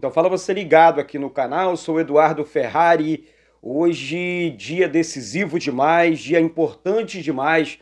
Então fala você ligado aqui no canal, sou o Eduardo Ferrari. Hoje, dia decisivo demais, dia importante demais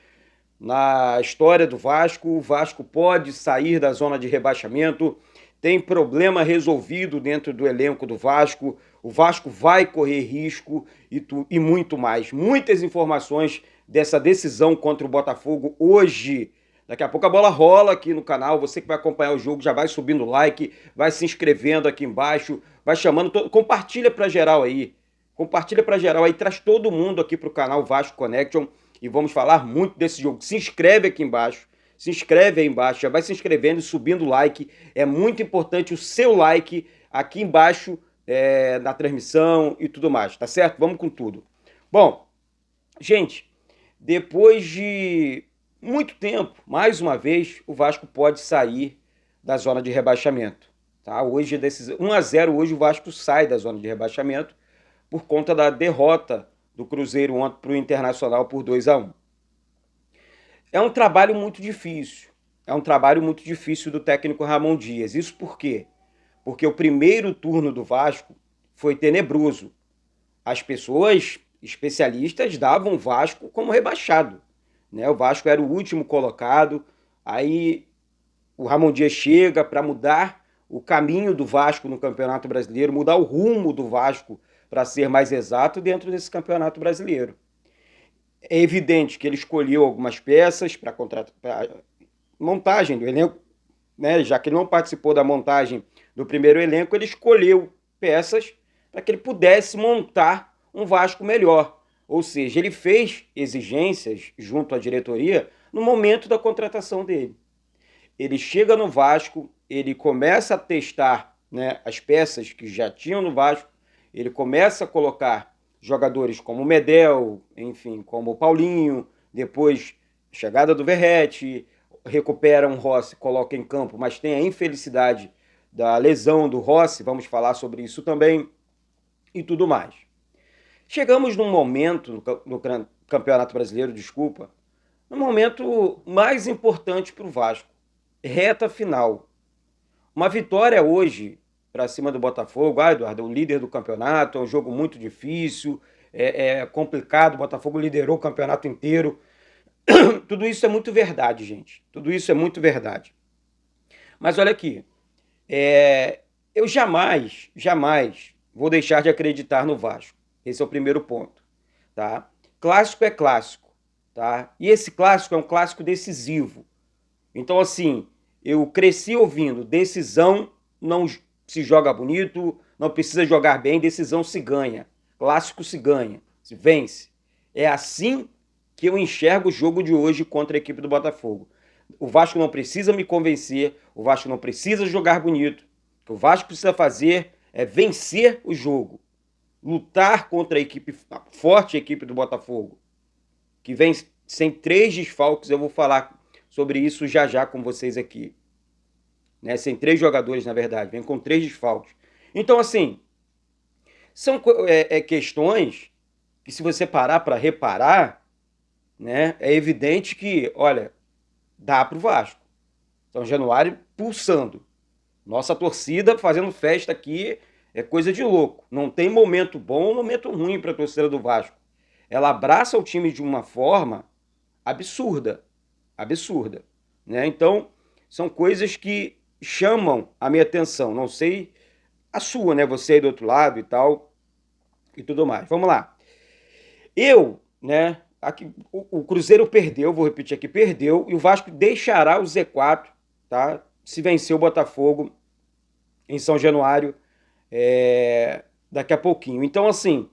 na história do Vasco. O Vasco pode sair da zona de rebaixamento, tem problema resolvido dentro do elenco do Vasco. O Vasco vai correr risco e muito mais. Muitas informações dessa decisão contra o Botafogo hoje. Daqui a pouco a bola rola aqui no canal. Você que vai acompanhar o jogo já vai subindo o like, vai se inscrevendo aqui embaixo, vai chamando, compartilha para geral aí. Compartilha para geral aí, traz todo mundo aqui pro canal Vasco Connection e vamos falar muito desse jogo. Se inscreve aqui embaixo, se inscreve aí embaixo, já vai se inscrevendo e subindo o like. É muito importante o seu like aqui embaixo na transmissão e tudo mais, tá certo? Vamos com tudo. Bom, gente, depois de muito tempo, mais uma vez, o Vasco pode sair da zona de rebaixamento. Tá? Hoje, 1-0, hoje o Vasco sai da zona de rebaixamento por conta da derrota do Cruzeiro ontem para o Internacional por 2-1. É um trabalho muito difícil. É um trabalho muito difícil do técnico Ramon Dias. Isso por quê? Porque o primeiro turno do Vasco foi tenebroso. As pessoas, especialistas, davam o Vasco como rebaixado. Né? O Vasco era o último colocado. Aí o Ramon Dias chega para mudar o caminho do Vasco no Campeonato Brasileiro, mudar o rumo do Vasco, para ser mais exato, dentro desse Campeonato Brasileiro. É evidente que ele escolheu algumas peças para montagem do elenco, né? Já que ele não participou da montagem do primeiro elenco, ele escolheu peças para que ele pudesse montar um Vasco melhor. Ou seja, ele fez exigências junto à diretoria no momento da contratação dele. Ele chega no Vasco, ele começa a testar, né, as peças que já tinham no Vasco, ele começa a colocar jogadores como o Medel, enfim, como o Paulinho, depois chegada do Verratti, recupera um Rossi, coloca em campo, mas tem a infelicidade da lesão do Rossi, vamos falar sobre isso também, e tudo mais. Chegamos num momento, no Campeonato Brasileiro, desculpa, no momento mais importante para o Vasco, reta final. Uma vitória hoje para cima do Botafogo, Eduardo, o líder do campeonato, é um jogo muito difícil, é complicado, o Botafogo liderou o campeonato inteiro. Tudo isso é muito verdade, gente. Tudo isso é muito verdade. Mas olha aqui, eu jamais vou deixar de acreditar no Vasco. Esse é o primeiro ponto, tá? Clássico é clássico, tá? E esse clássico é um clássico decisivo. Então, assim, eu cresci ouvindo decisão não se joga bonito, não precisa jogar bem, decisão se ganha. Clássico se ganha, se vence. É assim que eu enxergo o jogo de hoje contra a equipe do Botafogo. O Vasco não precisa me convencer, o Vasco não precisa jogar bonito. O que o Vasco precisa fazer é vencer o jogo. Lutar contra a equipe, a forte equipe do Botafogo, que vem sem 3 desfalques, eu vou falar sobre isso já com vocês aqui. Né? Sem 3 jogadores, na verdade, vem com 3 desfalques. Então, assim, são questões que, se você parar para reparar, né, é evidente que, olha, dá para o Vasco. São Januário pulsando. Nossa torcida fazendo festa aqui é coisa de louco. Não tem momento bom ou momento ruim para a torcida do Vasco. Ela abraça o time de uma forma absurda. Absurda. Né? Então, são coisas que chamam a minha atenção. Não sei a sua, né? Você aí do outro lado e tal, e tudo mais. Vamos lá. Né? Aqui, o Cruzeiro perdeu, vou repetir aqui, perdeu, e o Vasco deixará o Z4, tá? Se vencer o Botafogo em São Januário daqui a pouquinho. Então, assim,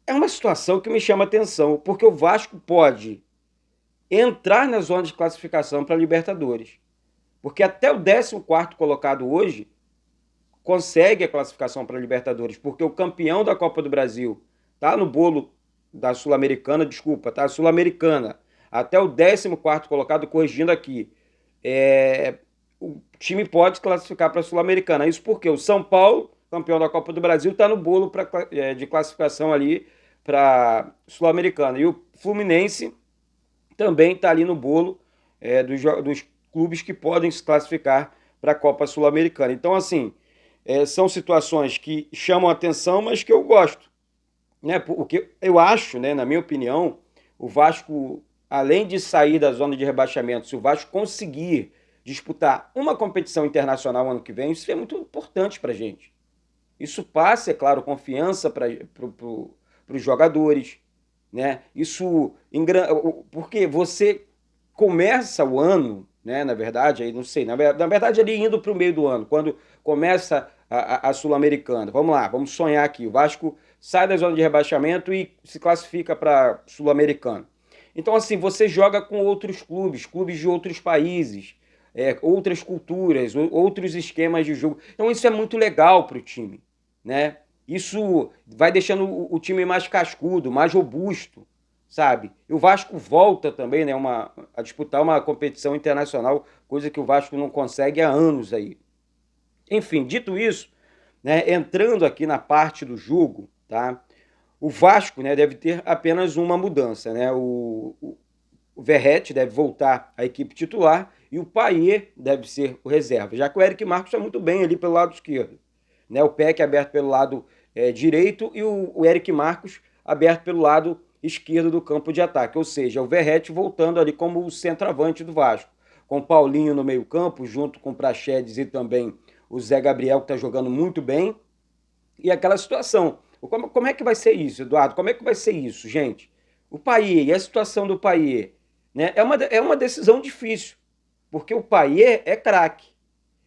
é uma situação que me chama atenção, porque o Vasco pode entrar na zona de classificação para a Libertadores. Porque até o 14º colocado hoje consegue a classificação para a Libertadores, porque o campeão da Copa do Brasil está no bolo da Sul-Americana, tá? Sul-Americana. Até o 14º colocado, corrigindo aqui, o time pode classificar para a Sul-Americana. Isso porque o São Paulo, campeão da Copa do Brasil, está no bolo de classificação ali para Sul-Americana. E o Fluminense também está ali no bolo dos clubes que podem se classificar para a Copa Sul-Americana. Então, assim, são situações que chamam a atenção, mas que eu gosto, né? Porque eu acho, né, na minha opinião, o Vasco, além de sair da zona de rebaixamento, se o Vasco conseguir disputar uma competição internacional ano que vem, isso é muito importante para a gente. Isso passa, é claro, confiança para os jogadores, né? Isso porque você começa o ano, né? Na verdade, aí não sei, na verdade ali indo para o meio do ano, quando começa a Sul-Americana. Vamos lá, vamos sonhar aqui. O Vasco sai da zona de rebaixamento e se classifica para Sul-Americana. Então, assim, você joga com outros clubes, clubes de outros países, outras culturas, outros esquemas de jogo. Então, isso é muito legal para o time, né? Isso vai deixando o time mais cascudo, mais robusto, sabe? E o Vasco volta também, né, a disputar uma competição internacional, coisa que o Vasco não consegue há anos aí. Enfim, dito isso, né, entrando aqui na parte do jogo, tá? O Vasco, né, deve ter apenas uma mudança, né? O Verratti deve voltar à equipe titular e o Payet deve ser o reserva, já que o Eric Marcos está muito bem ali pelo lado esquerdo, né? O Peck aberto pelo lado direito e o Eric Marcos aberto pelo lado esquerdo do campo de ataque, ou seja, o Verratti voltando ali como o centroavante do Vasco, com o Paulinho no meio campo, junto com o Praxedes e também o Zé Gabriel, que está jogando muito bem, e aquela situação. Como é que vai ser isso, Eduardo? Como é que vai ser isso, gente? O Payet e a situação do Payet, né? É uma decisão difícil, porque o Payet é craque.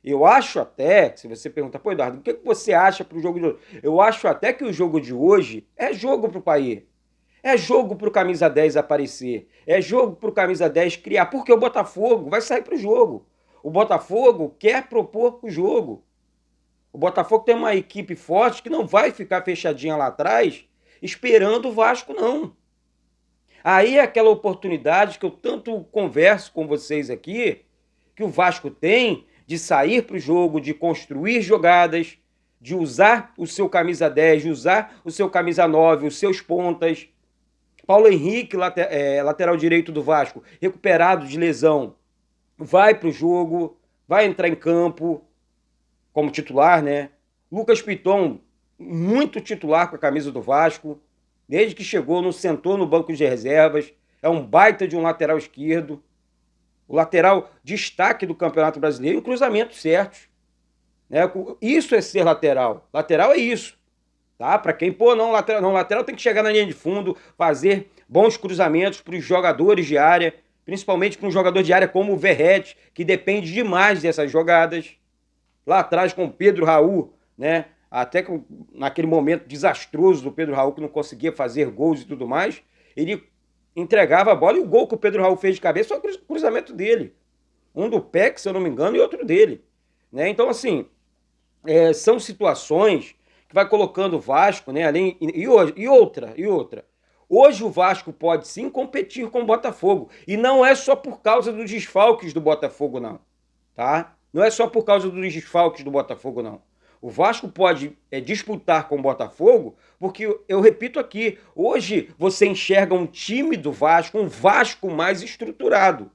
Eu acho até, se você perguntar, pô, Eduardo, o que você acha para o jogo de hoje? Eu acho até que o jogo de hoje é jogo para o Payet. É jogo para o camisa 10 aparecer. É jogo para o camisa 10 criar. Porque o Botafogo vai sair para o jogo. O Botafogo quer propor o jogo. O Botafogo tem uma equipe forte que não vai ficar fechadinha lá atrás esperando o Vasco, não. Aí é aquela oportunidade que eu tanto converso com vocês aqui, que o Vasco tem de sair para o jogo, de construir jogadas, de usar o seu camisa 10, de usar o seu camisa 9, os seus pontas. Paulo Henrique, lateral direito do Vasco, recuperado de lesão, vai para o jogo, vai entrar em campo como titular, né? Lucas Piton, muito titular com a camisa do Vasco, desde que chegou, não sentou no banco de reservas, é um baita de um lateral esquerdo, o lateral destaque do Campeonato Brasileiro em cruzamentos certos, né? Isso é ser lateral. Lateral é isso, tá? Para quem, pô, lateral tem que chegar na linha de fundo, fazer bons cruzamentos para os jogadores de área, principalmente para um jogador de área como o Verratti, que depende demais dessas jogadas. Lá atrás com o Pedro Raul, né? Até que naquele momento desastroso do Pedro Raul, que não conseguia fazer gols e tudo mais, ele entregava a bola e o gol que o Pedro Raul fez de cabeça foi o cruzamento dele. Um do Peck, se eu não me engano, e outro dele, né? Então, assim, são situações que vai colocando o Vasco, né? Além, e outra. Hoje o Vasco pode sim competir com o Botafogo. E não é só por causa dos desfalques do Botafogo, não. Tá? Não é só por causa dos desfalques do Botafogo, não. O Vasco pode disputar com o Botafogo, porque, eu repito aqui, hoje você enxerga um time do Vasco, um Vasco mais estruturado.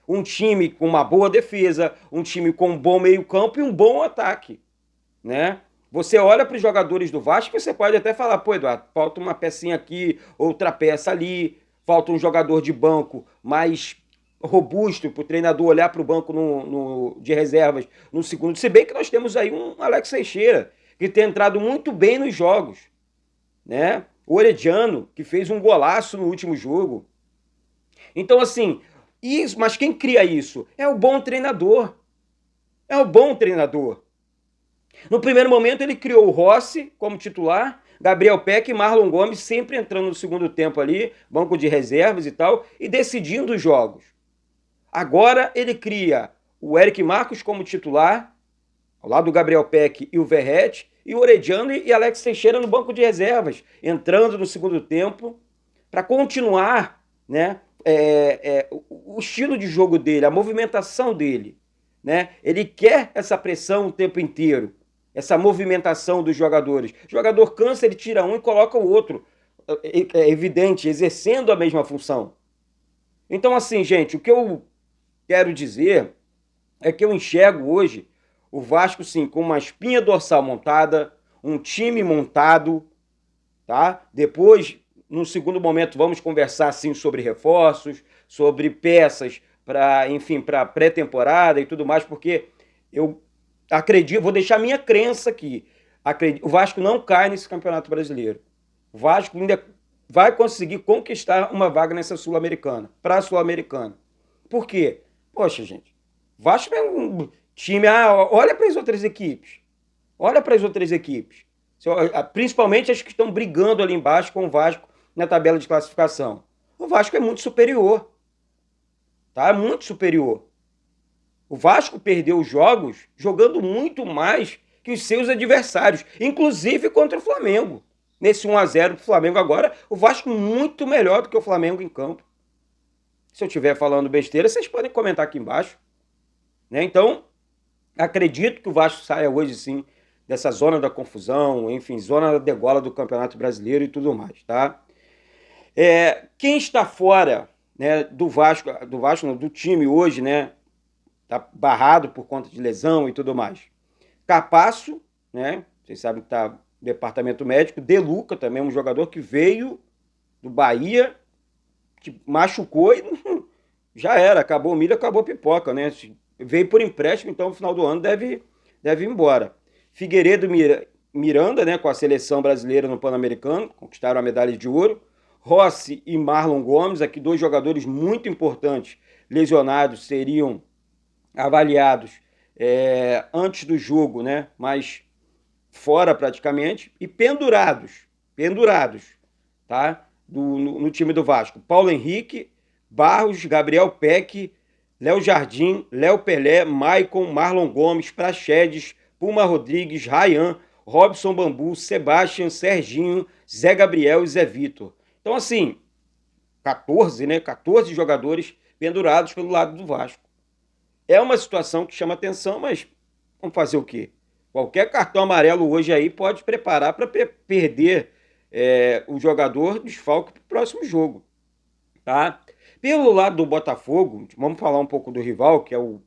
Um time com uma boa defesa, um time com um bom meio-campo e um bom ataque, né? Você olha para os jogadores do Vasco e você pode até falar, pô, Eduardo, falta uma pecinha aqui, outra peça ali, falta um jogador de banco mais robusto para o treinador olhar para o banco de reservas no segundo. Se bem que nós temos aí um Alex Teixeira, que tem entrado muito bem nos jogos, né? O Orediano, que fez um golaço no último jogo. Então, assim, mas quem cria isso? É o bom treinador. É o bom treinador. No primeiro momento ele criou o Rossi como titular, Gabriel Peck e Marlon Gomes sempre entrando no segundo tempo ali, banco de reservas e tal, e decidindo os jogos. Agora ele cria o Eric Marcos como titular, ao lado do Gabriel Peck e o Verratti, e o Orediano e Alex Teixeira no banco de reservas, entrando no segundo tempo, para continuar, né, o estilo de jogo dele, a movimentação dele. Né? Ele quer essa pressão o tempo inteiro, essa movimentação dos jogadores. O jogador cansa, ele tira um e coloca o outro. É evidente, exercendo a mesma função. Então, assim, gente, o que eu quero dizer é que eu enxergo hoje O Vasco, sim, com uma espinha dorsal montada, um time montado, tá? Depois, no segundo momento, vamos conversar, sim, sobre reforços, sobre peças para, enfim, para pré-temporada e tudo mais, porque eu acredito, vou deixar minha crença aqui. O Vasco não cai nesse Campeonato Brasileiro. O Vasco ainda vai conseguir conquistar uma vaga nessa Sul-Americana, para a Sul-Americana. Por quê? Poxa, gente, o Vasco é um time. Olha para as outras equipes. Olha para as outras equipes. Principalmente as que estão brigando ali embaixo com o Vasco na tabela de classificação. O Vasco é muito superior. Tá? Muito superior. O Vasco perdeu os jogos jogando muito mais que os seus adversários, inclusive contra o Flamengo. Nesse 1-0 do Flamengo agora, o Vasco muito melhor do que o Flamengo em campo. Se eu estiver falando besteira, vocês podem comentar aqui embaixo. Né? Então, acredito que o Vasco saia hoje, sim, dessa zona da confusão, enfim, zona da degola do Campeonato Brasileiro e tudo mais, tá? Quem está fora, né, do Vasco, não, do time hoje, né, tá barrado por conta de lesão e tudo mais. Capasso, né, vocês sabem que tá no departamento médico. De Luca também, um jogador que veio do Bahia, que machucou e já era, acabou o milho, acabou a pipoca, né? Veio por empréstimo, então no final do ano deve ir embora. Figueiredo Miranda, né, com a seleção brasileira no Pan-Americano, conquistaram a medalha de ouro. Rossi e Marlon Gomes, aqui dois jogadores muito importantes, lesionados, seriam avaliados antes do jogo, né, mas fora praticamente, e pendurados, tá, no time do Vasco. Paulo Henrique, Barros, Gabriel Peck, Léo Jardim, Léo Pelé, Maicon, Marlon Gomes, Praxedes, Puma Rodrigues, Ryan, Robson Bambu, Sebastião, Serginho, Zé Gabriel e Zé Vitor. Então, assim, 14 jogadores pendurados pelo lado do Vasco. É uma situação que chama atenção, mas vamos fazer o quê? Qualquer cartão amarelo hoje aí pode preparar para perder o jogador desfalque para o próximo jogo. Tá? Pelo lado do Botafogo, vamos falar um pouco do rival, que é o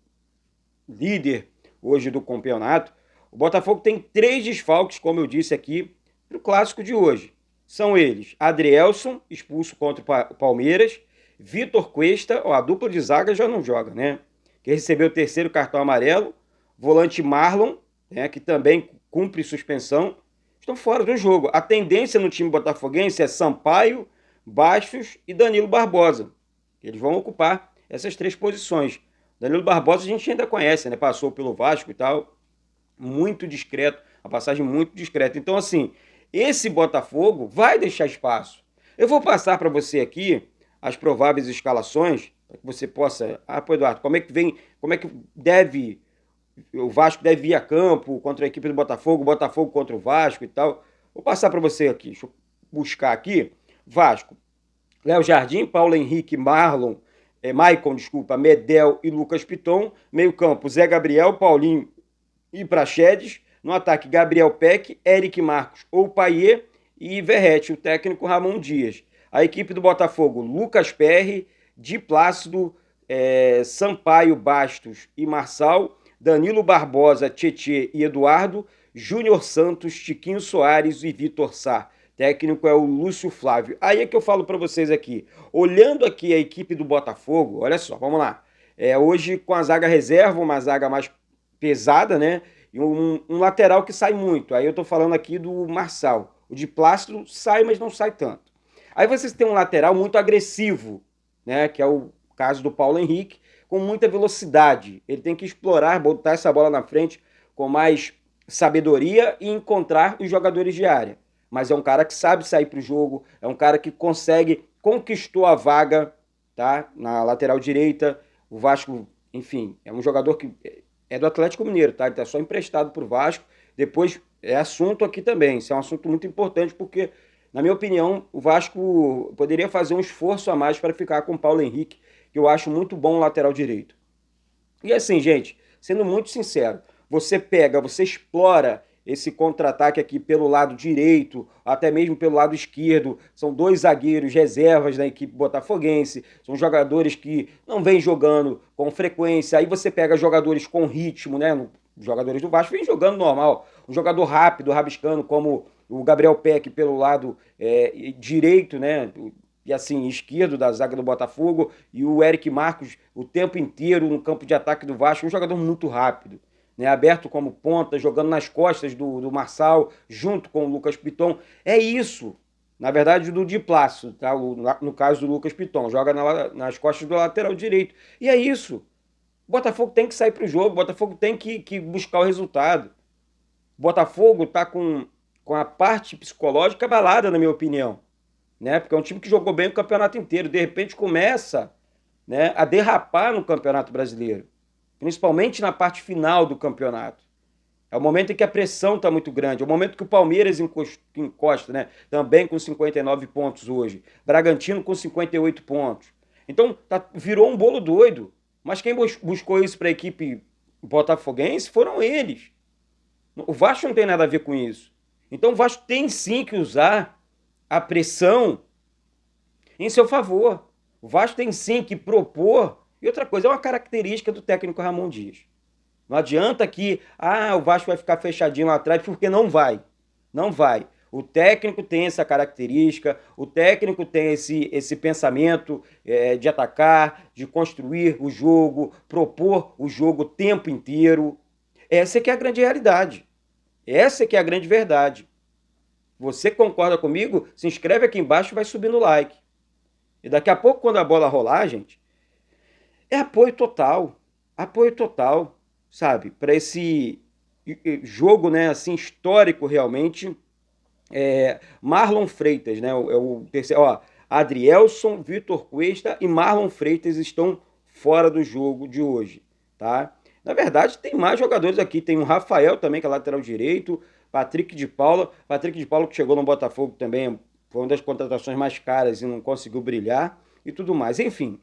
líder hoje do campeonato. O Botafogo tem 3 desfalques, como eu disse aqui, para o clássico de hoje. São eles: Adrielson, expulso contra o Palmeiras, Vitor Cuesta, a dupla de zaga já não joga, né? Que recebeu o 3º cartão amarelo, volante Marlon, né, que também cumpre suspensão, estão fora do jogo. A tendência no time botafoguense é Sampaio, Bastos e Danilo Barbosa. Eles vão ocupar essas 3 posições. Danilo Barbosa a gente ainda conhece, né? Passou pelo Vasco e tal, muito discreto, uma passagem muito discreta. Então, assim, esse Botafogo vai deixar espaço. Eu vou passar para você aqui as prováveis escalações, para que você possa... pô, Eduardo, como é que deve... O Vasco deve ir a campo contra a equipe do Botafogo, o Botafogo contra o Vasco e tal. Vou passar para você aqui, deixa eu buscar aqui. Vasco, Léo Jardim, Paulo Henrique, Maicon, Medel e Lucas Piton. Meio campo, Zé Gabriel, Paulinho e Praxedes. No ataque, Gabriel Peck, Eric Marcos ou Paier e Verrete, o técnico Ramon Dias. A equipe do Botafogo, Lucas Perry, Di Plácido, Sampaio, Bastos e Marçal, Danilo Barbosa, Tietê e Eduardo, Júnior Santos, Tiquinho Soares e Vitor Sá. Técnico é o Lúcio Flávio. Aí é que eu falo para vocês aqui. Olhando aqui a equipe do Botafogo, olha só, vamos lá. Hoje com a zaga reserva, uma zaga mais pesada, né? E um lateral que sai muito. Aí eu tô falando aqui do Marçal. O Di Plácido sai, mas não sai tanto. Aí vocês têm um lateral muito agressivo, né? Que é o caso do Paulo Henrique, com muita velocidade. Ele tem que explorar, botar essa bola na frente com mais sabedoria e encontrar os jogadores de área. Mas é um cara que sabe sair para o jogo, é um cara que conquistou a vaga, tá? Na lateral direita. O Vasco, enfim, é um jogador que é do Atlético Mineiro, tá? Ele está só emprestado para o Vasco. Depois é assunto aqui também. Isso é um assunto muito importante porque, na minha opinião, o Vasco poderia fazer um esforço a mais para ficar com o Paulo Henrique, que eu acho muito bom o lateral direito. E assim, gente, sendo muito sincero, você explora esse contra-ataque aqui pelo lado direito, até mesmo pelo lado esquerdo. São 2 zagueiros reservas da equipe botafoguense, são jogadores que não vêm jogando com frequência. Aí você pega jogadores com ritmo, né? Os jogadores do Vasco vêm jogando normal. Um jogador rápido, rabiscando, como o Gabriel Peck pelo lado direito, né? E assim, esquerdo da zaga do Botafogo, e o Eric Marcos o tempo inteiro no campo de ataque do Vasco, um jogador muito rápido, né? Aberto como ponta, jogando nas costas do Marçal, junto com o Lucas Piton. É isso. Na verdade, do Di Plácido, tá? No caso do Lucas Piton, joga nas costas do lateral direito. E é isso. O Botafogo tem que sair para o jogo, o Botafogo tem que buscar o resultado. O Botafogo está com a parte psicológica abalada, na minha opinião, né? Porque é um time que jogou bem o campeonato inteiro, de repente começa, né, a derrapar no Campeonato Brasileiro, principalmente na parte final do campeonato. É o momento em que a pressão está muito grande, é o momento que o Palmeiras encosta, né? Também com 59 pontos hoje, Bragantino com 58 pontos. Então virou um bolo doido. Mas quem buscou isso para a equipe botafoguense foram eles. O Vasco não tem nada a ver com isso. Então o Vasco tem sim que usar a pressão em seu favor. O Vasco tem sim que propor. E outra coisa, é uma característica do técnico Ramon Dias. Não adianta que o Vasco vai ficar fechadinho lá atrás, porque não vai. Não vai. O técnico tem essa característica, o técnico tem esse pensamento de atacar, de construir o jogo, propor o jogo o tempo inteiro. Essa é que é a grande realidade. Essa é que é a grande verdade. Você concorda comigo? Se inscreve aqui embaixo e vai subindo o like. E daqui a pouco, quando a bola rolar, gente, é apoio total. Apoio total, sabe? Para esse jogo, né, assim, histórico realmente. Marlon Freitas, né? É o terceiro. Ó, Adrielson, Vitor Cuesta e Marlon Freitas estão fora do jogo de hoje, tá? Na verdade, tem mais jogadores aqui. Tem o Rafael também, que é lateral direito. Patrick de Paula. Patrick de Paula, que chegou no Botafogo também, foi uma das contratações mais caras e não conseguiu brilhar e tudo mais. Enfim,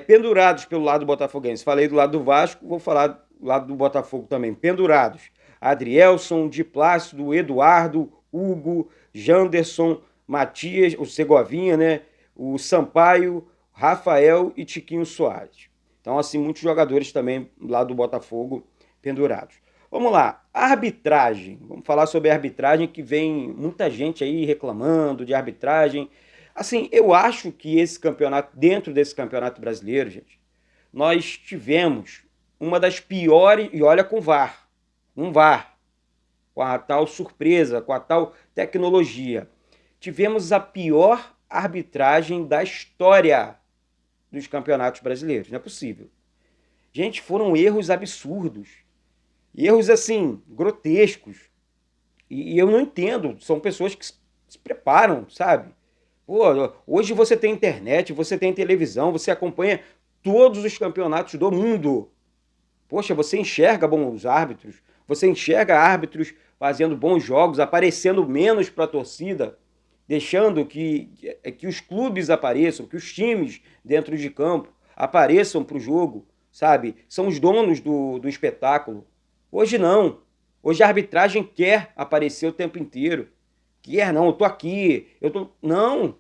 pendurados pelo lado botafoguense. Falei do lado do Vasco, vou falar do lado do Botafogo também. Pendurados. Adrielson, Di Plácido, Eduardo, Hugo, Janderson, Matias, o Segovinha, né? O Sampaio, Rafael e Tiquinho Soares. Então, assim, muitos jogadores também lá do Botafogo pendurados. Vamos lá, arbitragem. Vamos falar sobre a arbitragem, que vem muita gente aí reclamando de arbitragem. Assim, eu acho que esse campeonato, dentro desse campeonato brasileiro, gente, nós tivemos uma das piores, e olha com VAR, um VAR, com a tal surpresa, com a tal tecnologia. Tivemos a pior arbitragem da história dos campeonatos brasileiros, não é possível. Gente, foram erros absurdos, erros assim, grotescos, e eu não entendo, são pessoas que se preparam, sabe? Pô, hoje você tem internet, você tem televisão, você acompanha todos os campeonatos do mundo. Poxa, você enxerga bons árbitros, você enxerga árbitros fazendo bons jogos, aparecendo menos para a torcida, deixando que os clubes apareçam, que os times dentro de campo apareçam para o jogo, sabe? São os donos do espetáculo. Hoje não. Hoje a arbitragem quer aparecer o tempo inteiro. Quer não, eu tô aqui, Não,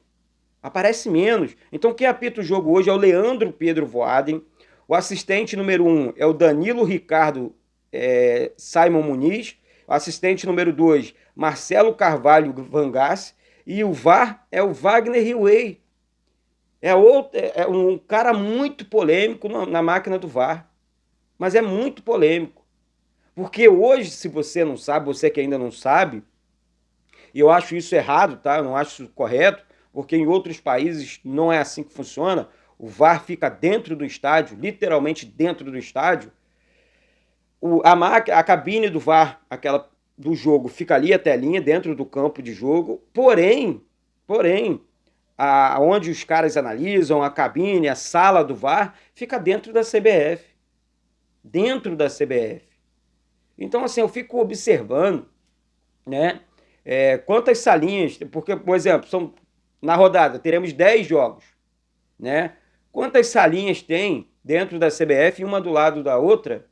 aparece menos. Então quem apita o jogo hoje é o Leandro Pedro Voaden. O assistente número 1 é o Danilo Ricardo Simon Muniz. O assistente número 2, Marcelo Carvalho Vangassi. E o VAR é o Wagner Riway. É um cara muito polêmico na máquina do VAR. Mas é muito polêmico. Porque hoje, se você não sabe, você que ainda não sabe, e eu acho isso errado, tá? Eu não acho isso correto, porque em outros países não é assim que funciona. O VAR fica dentro do estádio, literalmente dentro do estádio. A cabine do VAR, aquela do jogo, fica ali a telinha dentro do campo de jogo. Porém, onde os caras analisam, a cabine, a sala do VAR, fica dentro da CBF. Dentro da CBF. Então, assim, eu fico observando, né? Quantas salinhas, porque, por exemplo, na rodada teremos 10 jogos, né? Quantas salinhas tem dentro da CBF, uma do lado da outra,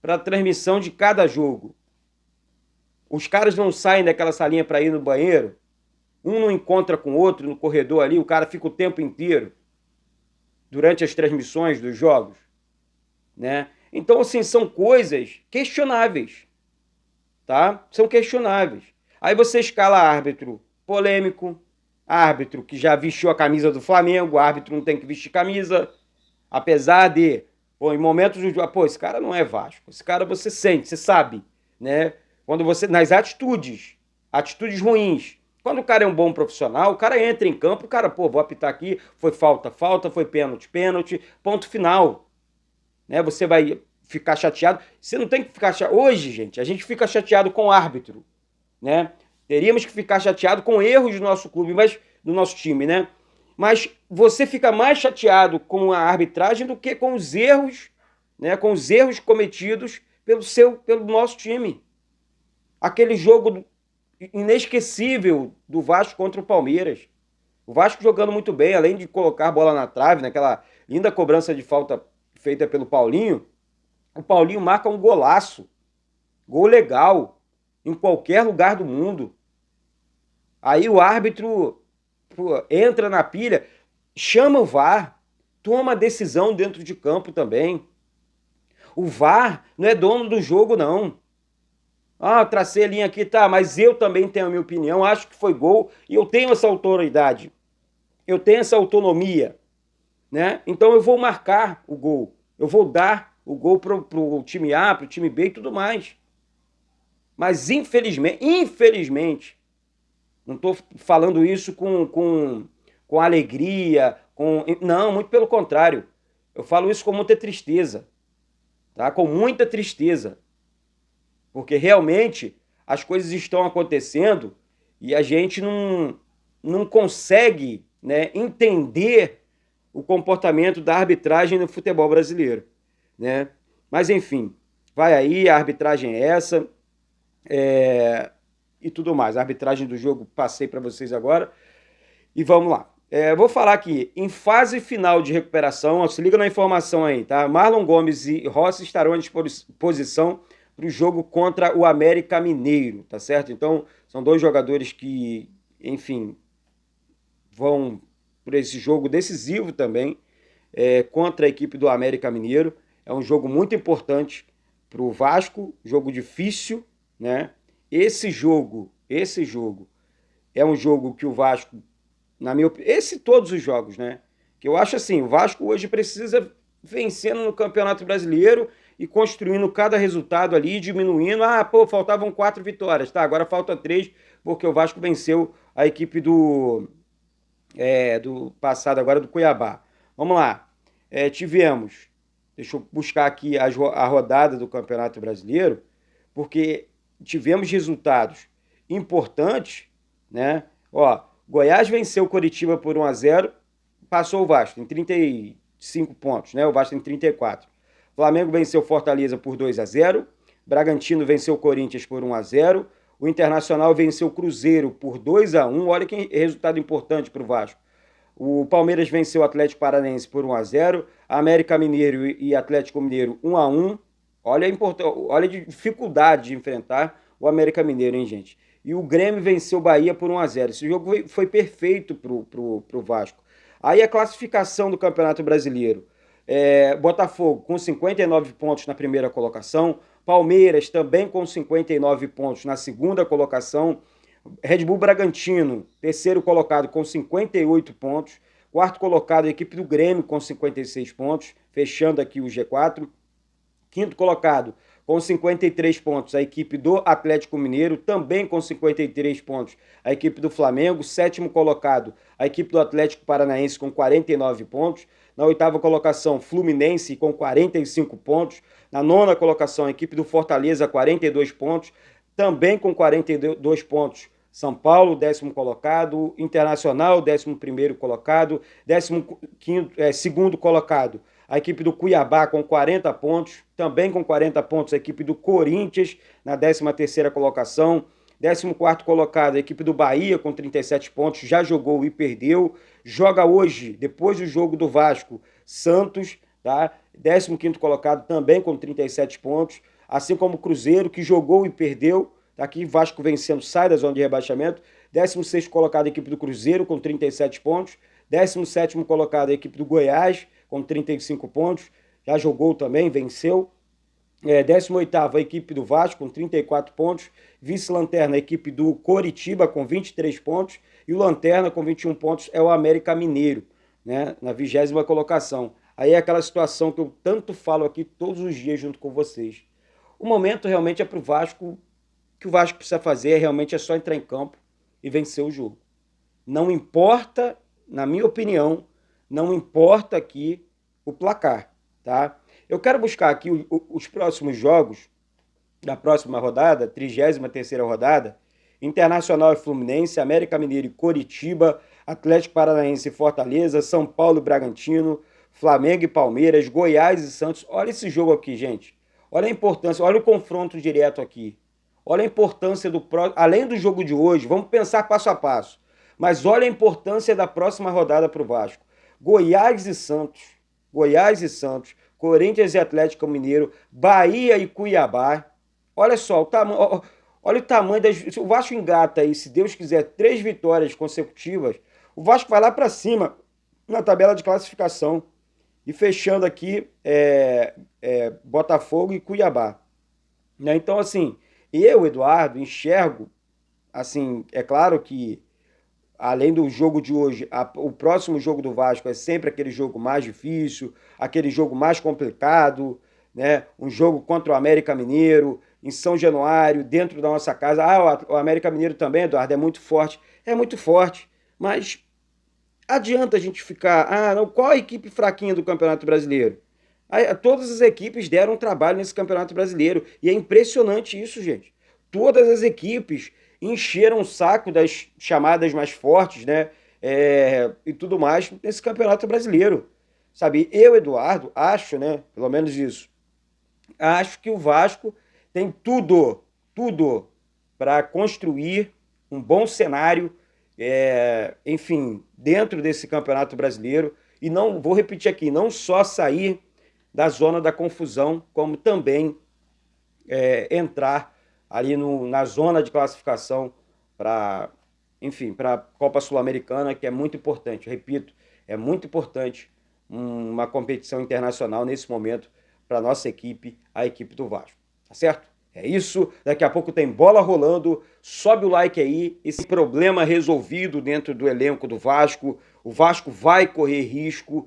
para a transmissão de cada jogo? Os caras não saem daquela salinha para ir no banheiro? Um não encontra com o outro no corredor ali, o cara fica o tempo inteiro durante as transmissões dos jogos, né? Então, assim, são coisas questionáveis, tá? São questionáveis. Aí você escala árbitro polêmico, árbitro que já vestiu a camisa do Flamengo, árbitro não tem que vestir camisa, apesar de, pô, em momentos de, pô, esse cara não é Vasco, esse cara você sente, você sabe, né? Quando você, nas atitudes ruins. Quando o cara é um bom profissional, o cara entra em campo, o cara, pô, vou apitar aqui, foi falta, falta, foi pênalti, pênalti, ponto final, né? Você vai ficar chateado. Você não tem que ficar chateado. Hoje, gente, a gente fica chateado com o árbitro, né? Teríamos que ficar chateado com erros do nosso clube, mas do nosso time, né? Mas você fica mais chateado com a arbitragem do que com os erros, né? Com os erros cometidos pelo nosso time. Aquele jogo inesquecível do Vasco contra o Palmeiras. O Vasco jogando muito bem, além de colocar a bola na trave, naquela linda cobrança de falta feita pelo Paulinho, o Paulinho marca um golaço. Gol legal, em qualquer lugar do mundo. Aí o árbitro, pô, entra na pilha, chama o VAR, toma decisão dentro de campo também. O VAR não é dono do jogo, não. Ah, tracei a linha aqui, tá, mas eu também tenho a minha opinião, acho que foi gol e eu tenho essa autoridade, eu tenho essa autonomia, né? Então eu vou marcar o gol, eu vou dar o gol pro time A, pro time B e tudo mais. Mas infelizmente, não estou falando isso com alegria, não, muito pelo contrário. Eu falo isso com muita tristeza, tá? Com muita tristeza. Porque realmente as coisas estão acontecendo e a gente não consegue, né, entender o comportamento da arbitragem no futebol brasileiro, né? Mas enfim, vai aí, a arbitragem é essa, e tudo mais. A arbitragem do jogo passei para vocês agora e vamos lá. Vou falar aqui, em fase final de recuperação, ó, se liga na informação aí, tá? Marlon Gomes e Rossi estarão à disposição para o jogo contra o América Mineiro, tá certo? Então, são dois jogadores que, enfim, vão por esse jogo decisivo também, contra a equipe do América Mineiro. É um jogo muito importante para o Vasco, jogo difícil, né? Esse jogo é um jogo que o Vasco, na minha opinião, todos os jogos, né? Que eu acho assim, o Vasco hoje precisa vencendo no Campeonato Brasileiro e construindo cada resultado ali, diminuindo. Ah, pô, faltavam 4 vitórias, tá? Agora falta 3, porque o Vasco venceu a equipe do passado agora do Cuiabá. Vamos lá. Tivemos, deixa eu buscar aqui a rodada do Campeonato Brasileiro, porque tivemos resultados importantes, né? Ó, Goiás venceu o Coritiba por 1-0, passou o Vasco, tem 35 pontos, né? O Vasco tem 34. Flamengo venceu Fortaleza por 2-0, Bragantino venceu o Corinthians por 1-0, o Internacional venceu o Cruzeiro por 2-1, olha que resultado importante para o Vasco. O Palmeiras venceu o Atlético Paranaense por 1-0, América Mineiro e Atlético Mineiro 1-1. Olha a dificuldade de enfrentar o América Mineiro, hein, gente? E o Grêmio venceu o Bahia por 1-0. Esse jogo foi perfeito pro Vasco. Aí a classificação do Campeonato Brasileiro. Botafogo com 59 pontos na primeira colocação, Palmeiras também com 59 pontos na segunda colocação, Red Bull Bragantino, terceiro colocado com 58 pontos, quarto colocado a equipe do Grêmio com 56 pontos, fechando aqui o G4, quinto colocado com 53 pontos a equipe do Atlético Mineiro, também com 53 pontos a equipe do Flamengo, sétimo colocado a equipe do Atlético Paranaense com 49 pontos, na oitava colocação Fluminense com 45 pontos, na nona colocação a equipe do Fortaleza 42 pontos, também com 42 pontos São Paulo, 10º colocado, Internacional, 11º colocado, 12º colocado a equipe do Cuiabá com 40 pontos, também com 40 pontos a equipe do Corinthians na 13ª colocação, 14º colocado a equipe do Bahia com 37 pontos, já jogou e perdeu, joga hoje, depois do jogo do Vasco, Santos, tá? 15º colocado também com 37 pontos, assim como o Cruzeiro, que jogou e perdeu, tá aqui Vasco vencendo, sai da zona de rebaixamento, 16º colocado a equipe do Cruzeiro com 37 pontos, 17º colocado a equipe do Goiás com 35 pontos, já jogou também, venceu, 18ª a equipe do Vasco com 34 pontos, vice-lanterna a equipe do Coritiba com 23 pontos e o lanterna com 21 pontos é o América Mineiro, né, na 20ª colocação. Aí é aquela situação que eu tanto falo aqui todos os dias junto com vocês. O momento realmente é para o Vasco, o que o Vasco precisa fazer realmente é só entrar em campo e vencer o jogo. Não importa, na minha opinião, não importa aqui o placar, tá? Eu quero buscar aqui os próximos jogos da próxima rodada, 33ª rodada, Internacional e Fluminense, América Mineiro e Coritiba, Atlético Paranaense e Fortaleza, São Paulo e Bragantino, Flamengo e Palmeiras, Goiás e Santos. Olha esse jogo aqui, gente. Olha a importância, olha o confronto direto aqui. Olha a importância do próximo, além do jogo de hoje, vamos pensar passo a passo. Mas olha a importância da próxima rodada para o Vasco. Goiás e Santos, Goiás e Santos, Corinthians e Atlético Mineiro, Bahia e Cuiabá. Olha só, olha o tamanho das. Se o Vasco engata aí, se Deus quiser, 3 vitórias consecutivas, o Vasco vai lá para cima na tabela de classificação. E fechando aqui, Botafogo e Cuiabá. Né? Então, assim, eu, Eduardo, enxergo, assim, é claro que além do jogo de hoje, o próximo jogo do Vasco é sempre aquele jogo mais difícil, aquele jogo mais complicado, né? Um jogo contra o América Mineiro, em São Januário, dentro da nossa casa. O América Mineiro também, Eduardo, é muito forte, mas adianta a gente ficar, não, qual a equipe fraquinha do Campeonato Brasileiro? Todas as equipes deram trabalho nesse Campeonato Brasileiro, e é impressionante isso, gente. Todas as equipes encheram o saco das chamadas mais fortes, né? E tudo mais nesse Campeonato Brasileiro. Sabe, eu, Eduardo, acho, né? Pelo menos isso. Acho que o Vasco tem tudo para construir um bom cenário, enfim, dentro desse Campeonato Brasileiro. E não, vou repetir aqui, não só sair da zona da confusão, como também entrar ali na zona de classificação para, enfim, para a Copa Sul-Americana, que é muito importante. Repito, é muito importante uma competição internacional nesse momento para a nossa equipe, a equipe do Vasco. Tá certo? É isso. Daqui a pouco tem bola rolando. Sobe o like aí. Esse problema resolvido dentro do elenco do Vasco. O Vasco vai correr risco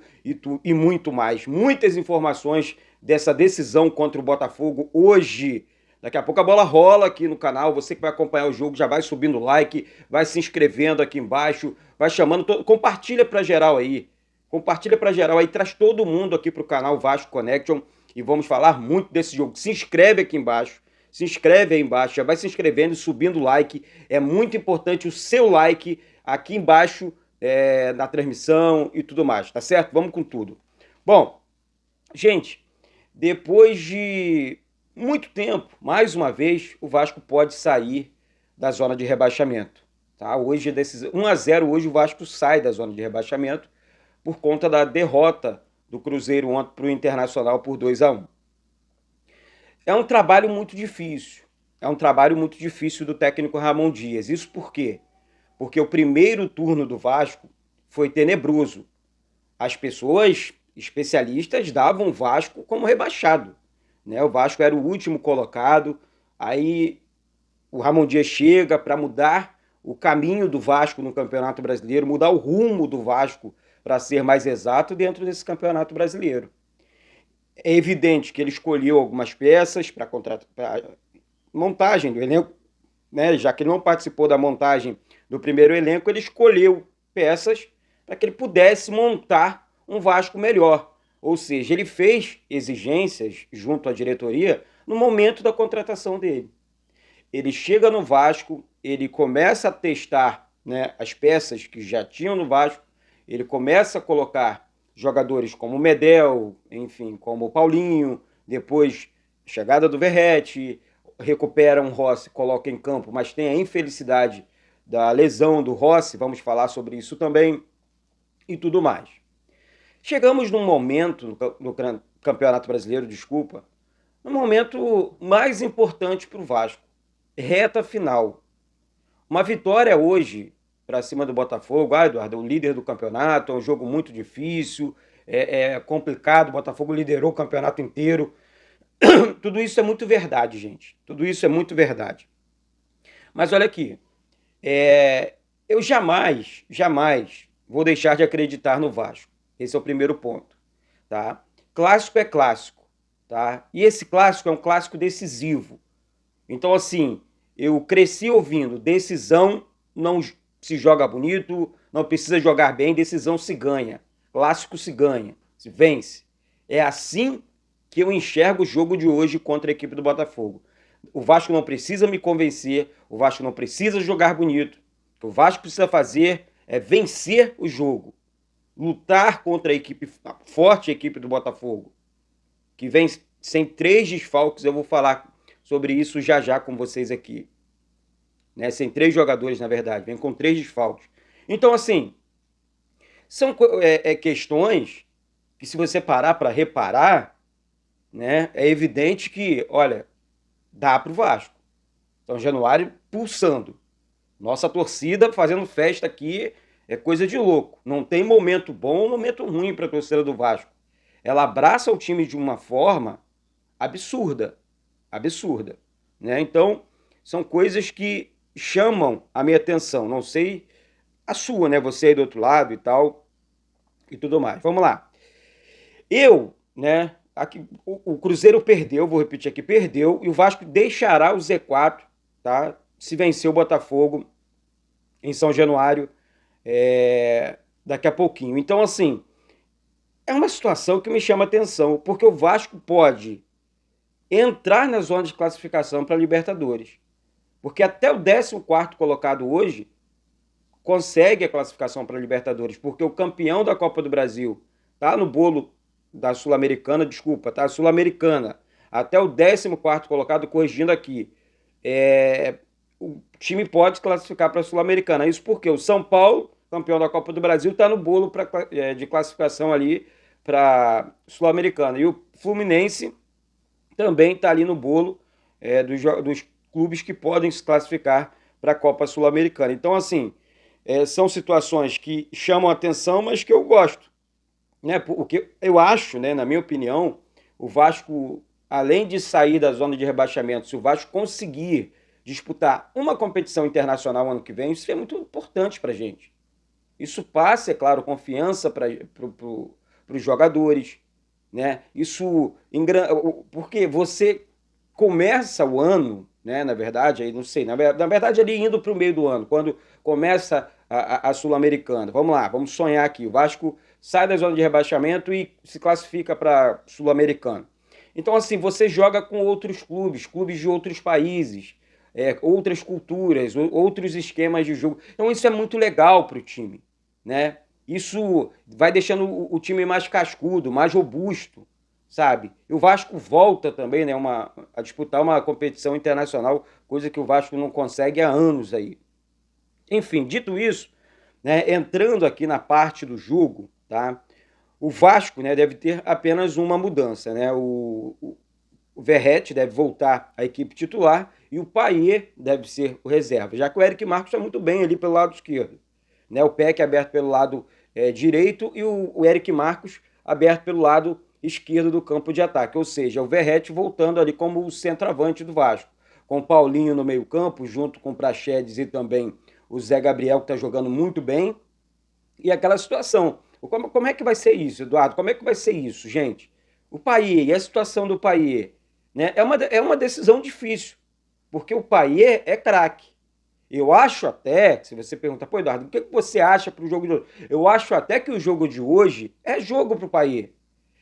e muito mais. Muitas informações dessa decisão contra o Botafogo hoje. Daqui a pouco a bola rola aqui no canal. Você que vai acompanhar o jogo já vai subindo o like, vai se inscrevendo aqui embaixo, vai chamando. Compartilha para geral aí. Compartilha para geral aí. Traz todo mundo aqui para o canal Vasco Connection e vamos falar muito desse jogo. Se inscreve aqui embaixo. Se inscreve aí embaixo, já vai se inscrevendo e subindo o like. É muito importante o seu like aqui embaixo na transmissão e tudo mais, tá certo? Vamos com tudo. Bom, gente, depois de muito tempo, mais uma vez, o Vasco pode sair da zona de rebaixamento. Tá? Hoje, 1-0, hoje o Vasco sai da zona de rebaixamento por conta da derrota do Cruzeiro ontem para o Internacional por 2-1. É um trabalho muito difícil. É um trabalho muito difícil do técnico Ramon Dias. Isso por quê? Porque o primeiro turno do Vasco foi tenebroso. As pessoas, especialistas, davam o Vasco como rebaixado. Né? O Vasco era o último colocado. Aí o Ramon Dias chega para mudar o caminho do Vasco no Campeonato Brasileiro, mudar o rumo do Vasco, para ser mais exato, dentro desse Campeonato Brasileiro. É evidente que ele escolheu algumas peças para montagem do elenco, né? Já que ele não participou da montagem do primeiro elenco, ele escolheu peças para que ele pudesse montar um Vasco melhor. Ou seja, ele fez exigências junto à diretoria no momento da contratação dele. Ele chega no Vasco, ele começa a testar, né, as peças que já tinham no Vasco, ele começa a colocar jogadores como o Medel, enfim, como o Paulinho, depois chegada do Verratti, recupera um Rossi, coloca em campo, mas tem a infelicidade da lesão do Rossi, vamos falar sobre isso também, e tudo mais. Chegamos num momento, no Campeonato Brasileiro, no momento mais importante para o Vasco, reta final. Uma vitória hoje para cima do Botafogo, Eduardo, o líder do campeonato, é um jogo muito difícil, é complicado, o Botafogo liderou o campeonato inteiro, Tudo isso é muito verdade, gente. Tudo isso é muito verdade. Mas olha aqui, eu jamais vou deixar de acreditar no Vasco. Esse é o primeiro ponto, tá? Clássico é clássico, tá? E esse clássico é um clássico decisivo. Então, assim, eu cresci ouvindo decisão não se joga bonito, não precisa jogar bem, decisão se ganha. Clássico se ganha, se vence. É assim que eu enxergo o jogo de hoje contra a equipe do Botafogo. O Vasco não precisa me convencer, o Vasco não precisa jogar bonito. O que o Vasco precisa fazer é vencer o jogo. Lutar contra a equipe a forte, a equipe do Botafogo, que vem sem 3 desfalques. Eu vou falar sobre isso já com vocês aqui. Né? Sem 3 jogadores, na verdade, vem com 3 desfalques. Então, assim, são questões que, se você parar para reparar, né, é evidente que, olha, dá para o Vasco. São Januário pulsando. Nossa torcida fazendo festa aqui é coisa de louco. Não tem momento bom ou momento ruim para a torcida do Vasco. Ela abraça o time de uma forma absurda. Absurda. Né? Então, são coisas que chamam a minha atenção. Não sei a sua, né? Você aí do outro lado e tal, e tudo mais. Vamos lá. Né? Aqui, o Cruzeiro perdeu, vou repetir aqui, perdeu, e o Vasco deixará o Z4, tá? Se vencer o Botafogo em São Januário daqui a pouquinho. Então, assim, é uma situação que me chama atenção, porque o Vasco pode entrar na zona de classificação para a Libertadores. Porque até o 14º colocado hoje consegue a classificação para a Libertadores, porque o campeão da Copa do Brasil tá no bolo da Sul-Americana, desculpa, tá? Sul-Americana. Até o 14º colocado, corrigindo aqui, o time pode classificar para a Sul-Americana. Isso porque o São Paulo, campeão da Copa do Brasil, está no bolo de classificação ali para Sul-Americana. E o Fluminense também está ali no bolo dos clubes que podem se classificar para a Copa Sul-Americana. Então, assim, são situações que chamam a atenção, mas que eu gosto. Né? Porque eu acho, né, na minha opinião, o Vasco, além de sair da zona de rebaixamento, se o Vasco conseguir disputar uma competição internacional ano que vem, isso é muito importante para a gente. Isso passa, é claro, confiança para os jogadores. Né? Isso, porque você começa o ano, né, na verdade, aí não sei, na verdade ali indo para o meio do ano, quando começa a Sul-Americana. Vamos lá, vamos sonhar aqui. O Vasco sai da zona de rebaixamento e se classifica para Sul-Americana. Então, assim, você joga com outros clubes de outros países, outras culturas, outros esquemas de jogo. Então, isso é muito legal para o time, né? Isso vai deixando o time mais cascudo, mais robusto, sabe? E o Vasco volta também, né, a disputar uma competição internacional, coisa que o Vasco não consegue há anos aí. Enfim, dito isso, né, entrando aqui na parte do jogo, tá? O Vasco, né, deve ter apenas uma mudança, né? O Verratti deve voltar à equipe titular e o Payet deve ser o reserva, já que o Eric Marcos está muito bem ali pelo lado esquerdo. Né? O Peck aberto pelo lado direito e o Eric Marcos aberto pelo lado esquerdo do campo de ataque. Ou seja, o Verratti voltando ali como o centroavante do Vasco, com o Paulinho no meio campo, junto com o Praxedes e também o Zé Gabriel, que está jogando muito bem. E aquela situação. Como é que vai ser isso, Eduardo? Como é que vai ser isso, gente? O Payet e a situação do Payet, né? É uma decisão difícil, porque o Payet é craque. Eu acho até, se você perguntar, pô, Eduardo, o que você acha para o jogo de hoje? Eu acho até que o jogo de hoje é jogo para o Payet.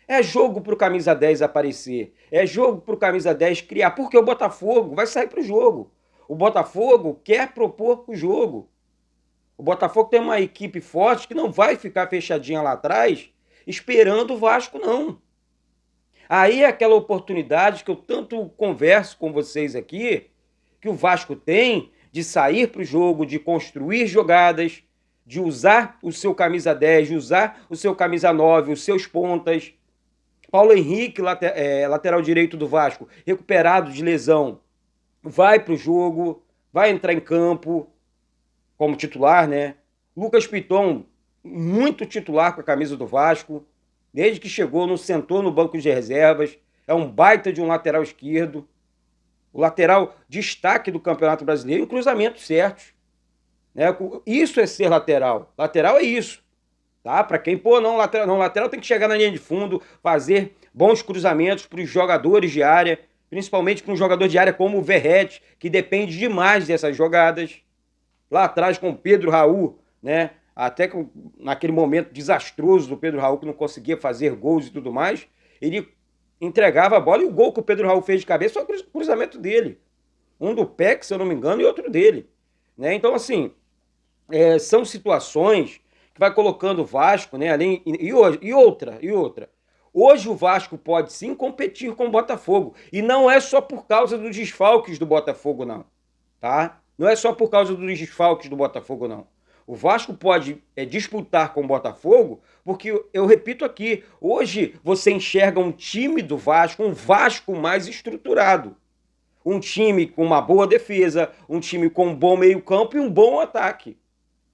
É jogo para o camisa 10 aparecer. É jogo para o camisa 10 criar. Porque o Botafogo vai sair para o jogo. O Botafogo quer propor o jogo. O Botafogo tem uma equipe forte que não vai ficar fechadinha lá atrás esperando o Vasco, não. Aí é aquela oportunidade que eu tanto converso com vocês aqui, que o Vasco tem de sair para o jogo, de construir jogadas, de usar o seu camisa 10, de usar o seu camisa 9, os seus pontas. Paulo Henrique, lateral direito do Vasco, recuperado de lesão, vai para o jogo, vai entrar em campo como titular, né? Lucas Piton, muito titular com a camisa do Vasco, desde que chegou, não sentou no banco de reservas. é um baita de um lateral esquerdo. O lateral destaque do Campeonato Brasileiro em cruzamentos certos. Né? Isso é ser lateral. Lateral é isso. Tá? Para quem, lateral tem que chegar na linha de fundo, fazer bons cruzamentos para os jogadores de área, principalmente para um jogador de área como o Verratti, que depende demais dessas jogadas. Lá atrás com o Pedro Raul, né? Até que naquele momento desastroso do Pedro Raul, que não conseguia fazer gols e tudo mais, ele entregava a bola, e o gol que o Pedro Raul fez de cabeça foi o cruzamento dele. Um do Peck, se eu não me engano, e outro dele. Né? Então, assim, são situações que vai colocando o Vasco, né? Além, e outra. Hoje o Vasco pode sim competir com o Botafogo. E não é só por causa dos desfalques do Botafogo, não. Tá? Não é só por causa dos desfalques do Botafogo, não. O Vasco pode disputar com o Botafogo, porque, eu repito aqui, hoje você enxerga um time do Vasco, um Vasco mais estruturado. Um time com uma boa defesa, um time com um bom meio-campo e um bom ataque.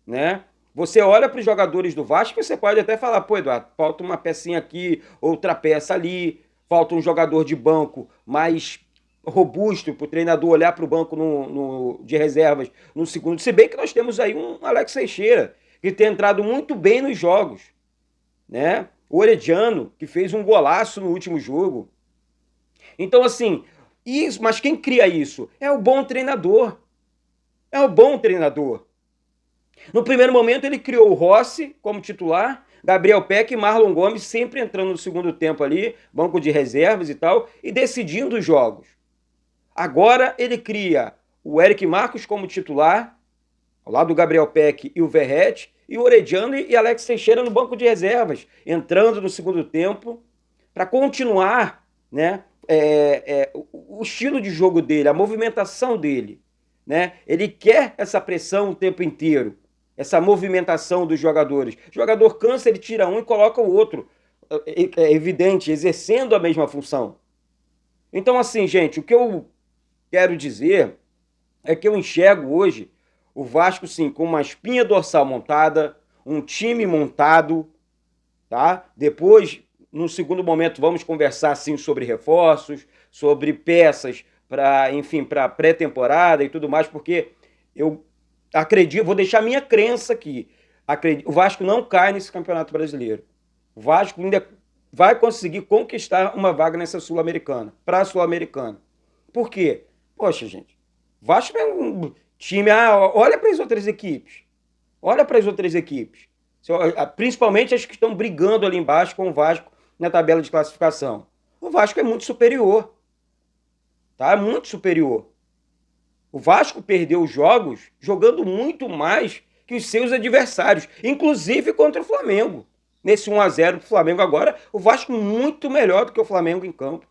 Né? Você olha para os jogadores do Vasco e você pode até falar, pô, Eduardo, falta uma pecinha aqui, outra peça ali, falta um jogador de banco mais robusto para o treinador olhar para o banco de reservas no segundo. Se bem que nós temos aí um Alex Teixeira, que tem entrado muito bem nos jogos. Né? O Orediano, que fez um golaço no último jogo. Então, assim, mas quem cria isso? É o bom treinador. É o bom treinador. No primeiro momento ele criou o Rossi como titular, Gabriel Peck e Marlon Gomes sempre entrando no segundo tempo ali, banco de reservas e tal, e decidindo os jogos. Agora ele cria o Eric Marcos como titular, ao lado do Gabriel Peck e o Verratti, e o Orediano e Alex Teixeira no banco de reservas, entrando no segundo tempo, para continuar, né, o estilo de jogo dele, a movimentação dele. Né? Ele quer essa pressão o tempo inteiro, essa movimentação dos jogadores. O jogador cansa, ele tira um e coloca o outro. É evidente, exercendo a mesma função. Então, assim, gente, o que eu quero dizer é que eu enxergo hoje o Vasco, sim, com uma espinha dorsal montada, um time montado, tá? Depois, no segundo momento, vamos conversar, sim, sobre reforços, sobre peças para pré-temporada e tudo mais, porque eu acredito, vou deixar minha crença aqui, o Vasco não cai nesse Campeonato Brasileiro. O Vasco ainda vai conseguir conquistar uma vaga nessa Sul-Americana, para a Sul-Americana. Por quê? Poxa, gente, o Vasco é um time, olha para as outras equipes, principalmente as que estão brigando ali embaixo com o Vasco na tabela de classificação. O Vasco é muito superior. Tá? Muito superior. O Vasco perdeu os jogos jogando muito mais que os seus adversários, inclusive contra o Flamengo. Nesse 1-0 do Flamengo agora, o Vasco muito melhor do que o Flamengo em campo.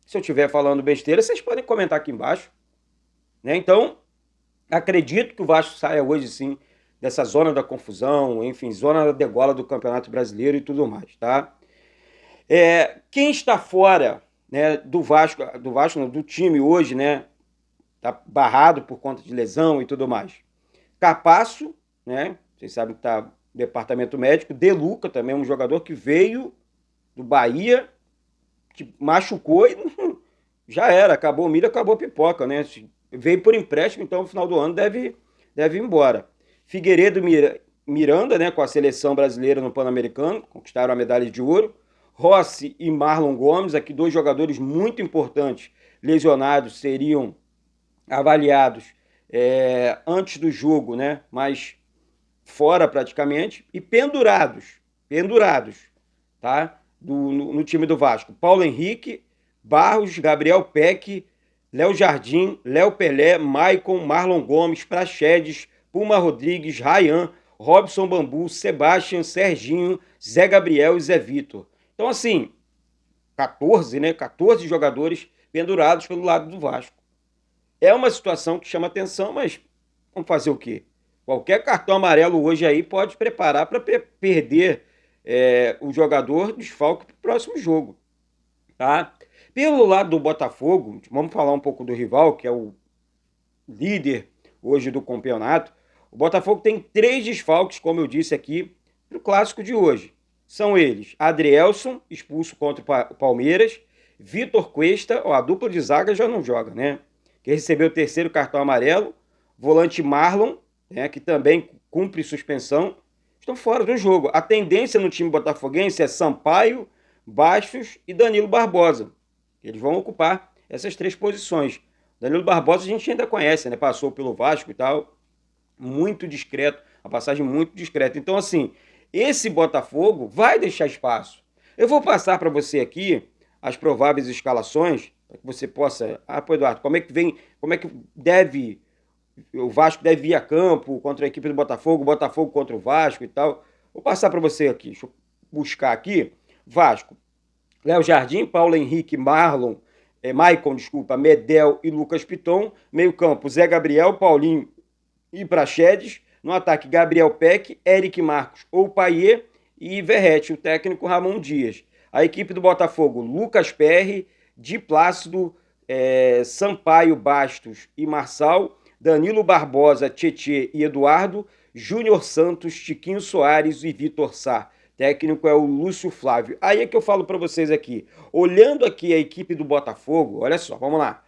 Se eu estiver falando besteira, vocês podem comentar aqui embaixo. Né? Então, acredito que o Vasco saia hoje, sim, dessa zona da confusão, enfim, zona da degola do Campeonato Brasileiro e tudo mais, tá? Quem está fora, né, do time hoje, né, tá barrado por conta de lesão e tudo mais. Capasso, né, vocês sabem que tá no departamento médico. De Luca também, um jogador que veio do Bahia, que machucou e já era, acabou o milho, acabou a pipoca, né? Veio por empréstimo, então no final do ano deve ir embora. Figueiredo Miranda, né, com a seleção brasileira no Pan-Americano, conquistaram a medalha de ouro. Rossi e Marlon Gomes, aqui dois jogadores muito importantes, lesionados, seriam avaliados antes do jogo, né? Mas fora praticamente, e pendurados, tá? No time do Vasco. Paulo Henrique, Barros, Gabriel Peck, Léo Jardim, Léo Pelé, Maicon, Marlon Gomes, Praxedes, Puma Rodrigues, Ryan, Robson Bambu, Sebastião, Serginho, Zé Gabriel e Zé Vitor. Então, assim, 14 jogadores pendurados pelo lado do Vasco. É uma situação que chama atenção, mas vamos fazer o quê? Qualquer cartão amarelo hoje aí pode preparar para perder o jogador desfalque para o próximo jogo. Tá? Pelo lado do Botafogo, vamos falar um pouco do rival, que é o líder hoje do campeonato. O Botafogo tem 3 desfalques, como eu disse aqui, para o clássico de hoje. São eles: Adrielson, expulso contra o Palmeiras, Vitor Cuesta, ó, a dupla de zaga já não joga, né? Que recebeu o terceiro cartão amarelo. Volante Marlon, né, que também cumpre suspensão, estão fora do jogo. A tendência no time botafoguense é Sampaio, Bastos e Danilo Barbosa. Eles vão ocupar essas três posições. Danilo Barbosa a gente ainda conhece, né? Passou pelo Vasco e tal. Muito discreto, uma passagem muito discreta. Então, assim, esse Botafogo vai deixar espaço. Eu vou passar para você aqui as prováveis escalações, para que você possa. Ah, pô, Eduardo, como é que vem, como é que deve. O Vasco deve ir a campo contra a equipe do Botafogo, o Botafogo contra o Vasco e tal. Vou passar para você aqui. Deixa eu buscar aqui. Vasco. Léo Jardim, Paulo Henrique, Marlon, Maicon, desculpa, Medel e Lucas Piton. Meio campo, Zé Gabriel, Paulinho e Praxedes. No ataque, Gabriel Peck, Eric Marcos ou Paier e Verrete, o técnico Ramon Dias. A equipe do Botafogo, Lucas Perry, Di Plácido, Sampaio, Bastos e Marçal, Danilo Barbosa, Tietê e Eduardo, Júnior Santos, Tiquinho Soares e Vitor Sá. Técnico é o Lúcio Flávio. Aí é que eu falo para vocês aqui. Olhando aqui a equipe do Botafogo, olha só, vamos lá.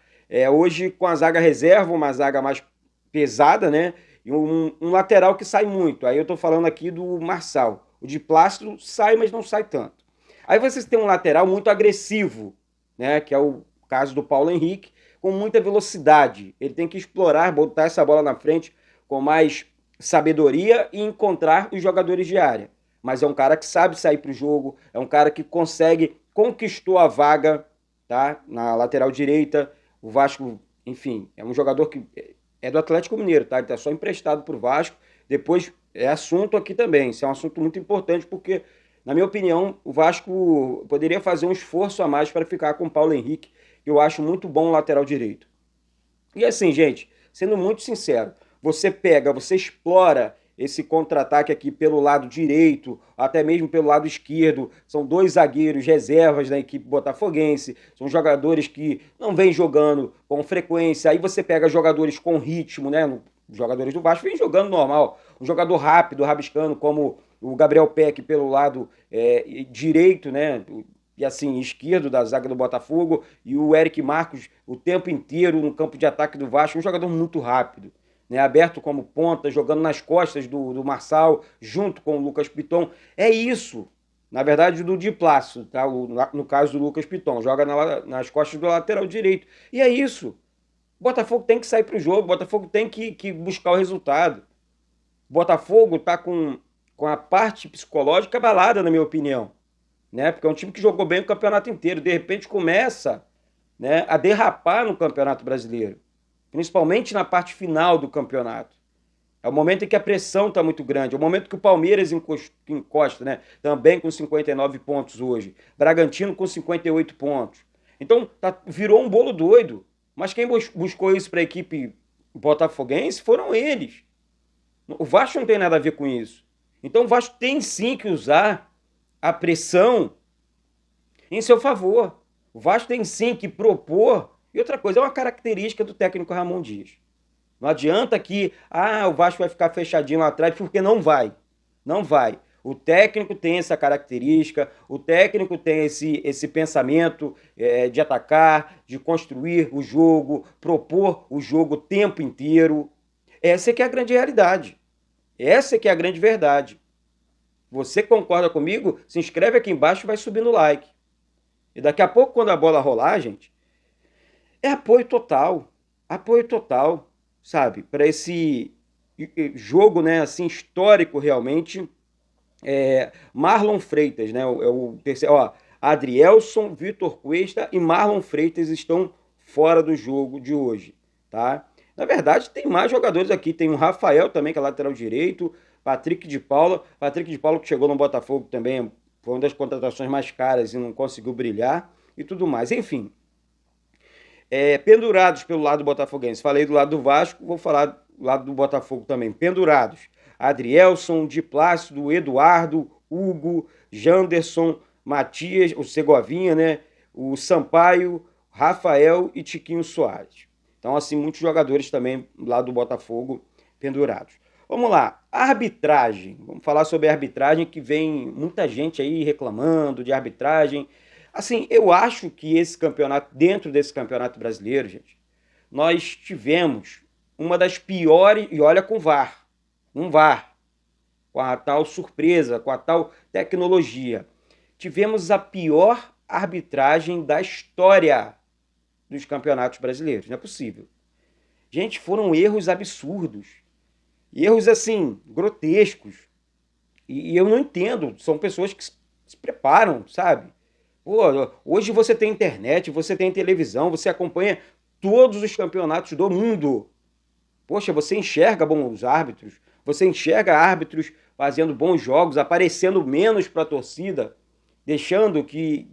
Hoje com a zaga reserva, uma zaga mais pesada, né? E um lateral que sai muito. Aí eu tô falando aqui do Marçal. O de Plácido sai, mas não sai tanto. Aí vocês têm um lateral muito agressivo, né? Que é o caso do Paulo Henrique, com muita velocidade. Ele tem que explorar, botar essa bola na frente com mais sabedoria e encontrar os jogadores de área. Mas é um cara que sabe sair para o jogo, é um cara que consegue, conquistou a vaga, tá? Na lateral direita. O Vasco, enfim, é um jogador que é do Atlético Mineiro, tá? Ele tá só emprestado pro Vasco. Depois é assunto aqui também. Isso é um assunto muito importante porque, na minha opinião, o Vasco poderia fazer um esforço a mais para ficar com o Paulo Henrique, que eu acho muito bom lateral direito. E assim, gente, sendo muito sincero, você pega, você explora esse contra-ataque aqui pelo lado direito, até mesmo pelo lado esquerdo. São dois zagueiros reservas da equipe botafoguense, são jogadores que não vêm jogando com frequência. Aí você pega jogadores com ritmo, né? Os jogadores do Vasco vêm jogando normal. Um jogador rápido, rabiscando, como o Gabriel Peck pelo lado direito, né? E assim, esquerdo da zaga do Botafogo, e o Eric Marcos o tempo inteiro no campo de ataque do Vasco, um jogador muito rápido, né? Aberto como ponta, jogando nas costas do Marçal, junto com o Lucas Piton. É isso, na verdade, do Di Plácido, tá? No caso do Lucas Piton, joga nas costas do lateral direito. E é isso. O Botafogo tem que sair para o jogo, o Botafogo tem que buscar o resultado. O Botafogo está com a parte psicológica abalada, na minha opinião, né? Porque é um time que jogou bem o campeonato inteiro, de repente começa, né, a derrapar no Campeonato Brasileiro, principalmente na parte final do campeonato. É o momento em que a pressão está muito grande, é o momento que o Palmeiras encosta, né? Também com 59 pontos hoje, Bragantino com 58 pontos. Então virou um bolo doido, mas quem buscou isso para a equipe botafoguense foram eles. O Vasco não tem nada a ver com isso. Então o Vasco tem sim que usar a pressão em seu favor. O Vasco tem sim que propor. E outra coisa, é uma característica do técnico Ramon Dias. Não adianta que o Vasco vai ficar fechadinho lá atrás, porque não vai. Não vai. O técnico tem essa característica, o técnico tem esse pensamento de atacar, de construir o jogo, propor o jogo o tempo inteiro. Essa é que é a grande realidade. Essa é que é a grande verdade. Você concorda comigo? Se inscreve aqui embaixo e vai subindo o like. E daqui a pouco, quando a bola rolar, gente, é apoio total, sabe? Para esse jogo, né, assim, histórico realmente. Marlon Freitas, né? É o terceiro. Ó, Adrielson, Vitor Cuesta e Marlon Freitas estão fora do jogo de hoje, tá? Na verdade, tem mais jogadores aqui. Tem o Rafael também, que é lateral direito. Patrick de Paula. Patrick de Paula que chegou no Botafogo também. Foi uma das contratações mais caras e não conseguiu brilhar. E tudo mais. Enfim. Pendurados pelo lado botafoguense. Falei do lado do Vasco, vou falar do lado do Botafogo também. Pendurados. Adrielson, Di Plácido, Eduardo, Hugo, Janderson, Matias, o Segovinha, né? O Sampaio, Rafael e Tiquinho Soares. Então, assim, muitos jogadores também lá do Botafogo pendurados. Vamos lá, arbitragem. Vamos falar sobre a arbitragem, que vem muita gente aí reclamando de arbitragem. Assim, eu acho que esse campeonato, dentro desse campeonato brasileiro, gente, nós tivemos uma das piores, e olha com VAR, um VAR, com a tal surpresa, com a tal tecnologia. Tivemos a pior arbitragem da história dos campeonatos brasileiros, não é possível. Gente, foram erros absurdos, erros assim, grotescos. E eu não entendo, são pessoas que se preparam, sabe? Pô, hoje você tem internet, você tem televisão, você acompanha todos os campeonatos do mundo. Poxa, você enxerga bons árbitros, você enxerga árbitros fazendo bons jogos, aparecendo menos para a torcida, deixando que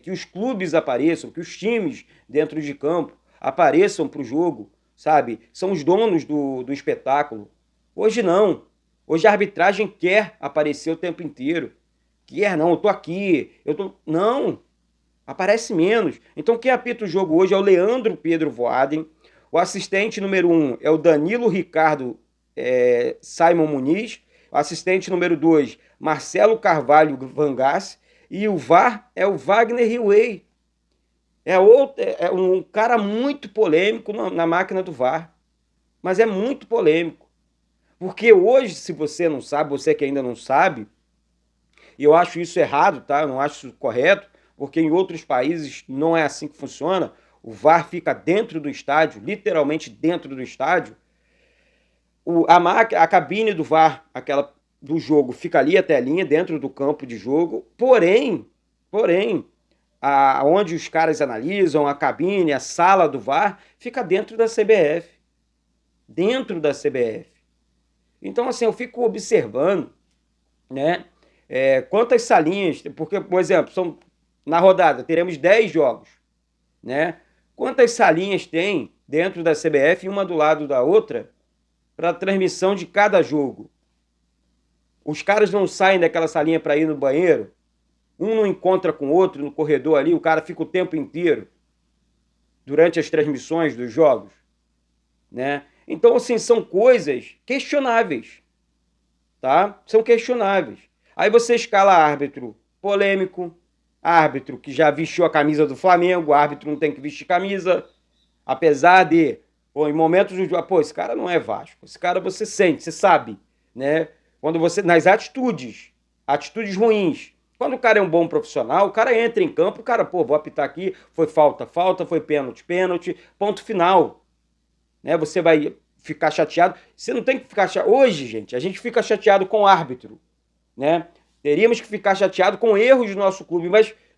os clubes apareçam, que os times dentro de campo apareçam para o jogo, sabe? São os donos do espetáculo. Hoje não. Hoje a arbitragem quer aparecer o tempo inteiro. Quer não, eu tô aqui, eu tô... Não, aparece menos. Então quem apita o jogo hoje é o Leandro Pedro Voaden, o assistente número 1 é o Danilo Ricardo Simon Muniz, o assistente número 2, Marcelo Carvalho Vangassi, e o VAR é o Wagner Riway. É um cara muito polêmico na máquina do VAR, mas é muito polêmico. Porque hoje, se você não sabe, você que ainda não sabe, e eu acho isso errado, tá? Eu não acho isso correto, porque em outros países não é assim que funciona. O VAR fica dentro do estádio, literalmente dentro do estádio. A cabine do VAR, aquela do jogo, fica ali a telinha dentro do campo de jogo. Porém, onde os caras analisam, a cabine, a sala do VAR, fica dentro da CBF. Dentro da CBF. Então, assim, eu fico observando, né? Quantas salinhas, porque, por exemplo, na rodada teremos 10 jogos, né? Quantas salinhas tem dentro da CBF, uma do lado da outra, para a transmissão de cada jogo? Os caras não saem daquela salinha para ir no banheiro? Um não encontra com o outro no corredor ali, o cara fica o tempo inteiro durante as transmissões dos jogos, né? Então, assim, são coisas questionáveis, tá? São questionáveis. Aí você escala árbitro polêmico, árbitro que já vestiu a camisa do Flamengo, árbitro não tem que vestir camisa, apesar de, em momentos do jogo, esse cara não é Vasco, esse cara você sente, você sabe, né? Quando você, nas atitudes ruins, quando o cara é um bom profissional, o cara entra em campo, o cara, vou apitar aqui, foi falta, foi pênalti, ponto final, né? Você vai ficar chateado, você não tem que ficar chateado. Hoje, gente, a gente fica chateado com o árbitro, né? Teríamos que ficar chateado com erros do nosso clube,